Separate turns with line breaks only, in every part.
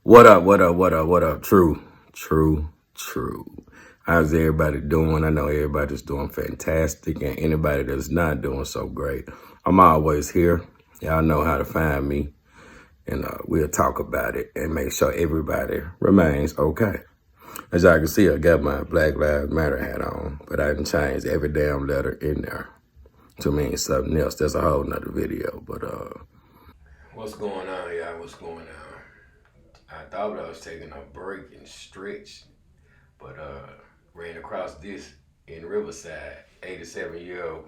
What up, what up, what up, what up? True. How's everybody doing? I know everybody's doing fantastic, and anybody that's not doing so great, I'm always here. Y'all know how to find me, and we'll talk about it and make sure everybody remains okay. As y'all can see, I got my Black Lives Matter hat on, but I didn't change every damn letter in there to mean something else. That's a whole nother video, but what's going on, y'all? What's going on? I thought I was taking a break and stretch, but ran across this in Riverside. 87-year-old,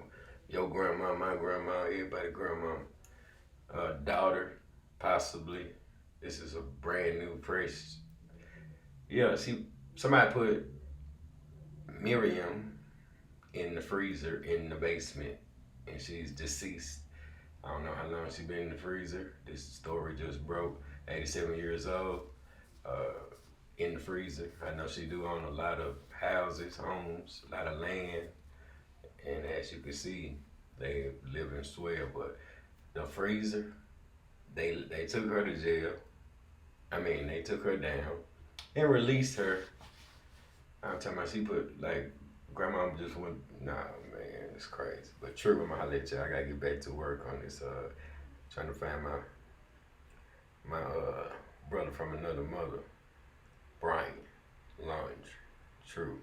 your grandma, my grandma, everybody grandma, daughter, possibly. This is a brand new, fresh. Yeah, somebody put Miriam in the freezer in the basement, and she's deceased. I don't know how long she's been in the freezer. This story just broke. 87 years old, in the freezer. I know she do own a lot of houses, homes, a lot of land, and as you can see, they live in swell. But the freezer, they took her to jail. They took her down and released her. I'm talking about she put grandma just went. Nah, man, it's crazy. But true, I'm gonna let you. I gotta get back to work on this. Trying to find my brother from another mother, Brian Lunge. True.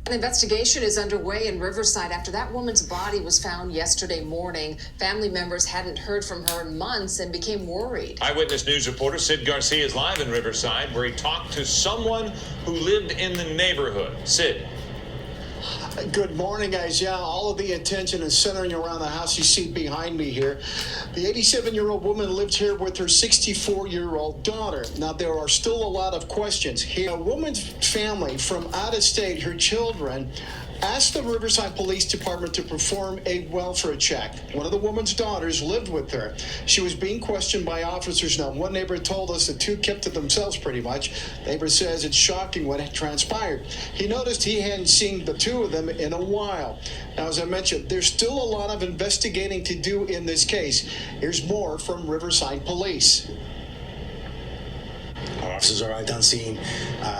An investigation is underway in Riverside after that woman's body was found yesterday morning. Family members hadn't heard from her in months and became worried.
Eyewitness News reporter Sid Garcia is live in Riverside, where he talked to someone who lived in the neighborhood. Sid.
Good morning, guys. Yeah, all of the attention is centering around the house you see behind me here. The 87-year-old woman lived here with her 64-year-old daughter. Now, there are still a lot of questions here. A woman's family from out of state, her children, asked the Riverside Police Department to perform a welfare check. One of the woman's daughters lived with her. She was being questioned by officers. Now, one neighbor told us the two kept to themselves pretty much. The neighbor says it's shocking what had transpired. He noticed he hadn't seen the two of them in a while. Now, as I mentioned, there's still a lot of investigating to do in this case. Here's more from Riverside Police.
Our officers arrived on scene.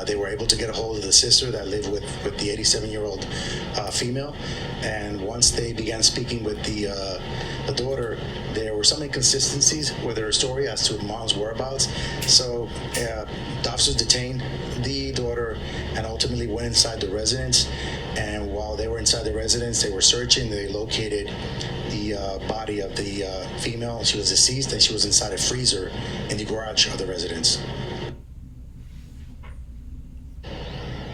They were able to get a hold of the sister that lived with the 87-year-old female. And once they began speaking with the daughter, there were some inconsistencies with her story as to mom's whereabouts. So the officers detained the daughter and ultimately went inside the residence. And while they were inside the residence, they were searching. They located the body of the female. She was deceased, and she was inside a freezer in the garage of the residence.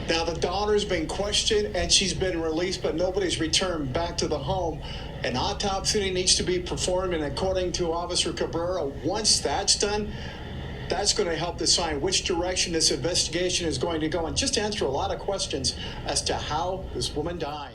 Now, the daughter's been questioned and she's been released, but nobody's returned back to the home. An autopsy needs to be performed, and according to Officer Cabrera, once that's done, that's going to help decide which direction this investigation is going to go and just answer a lot of questions as to how this woman died.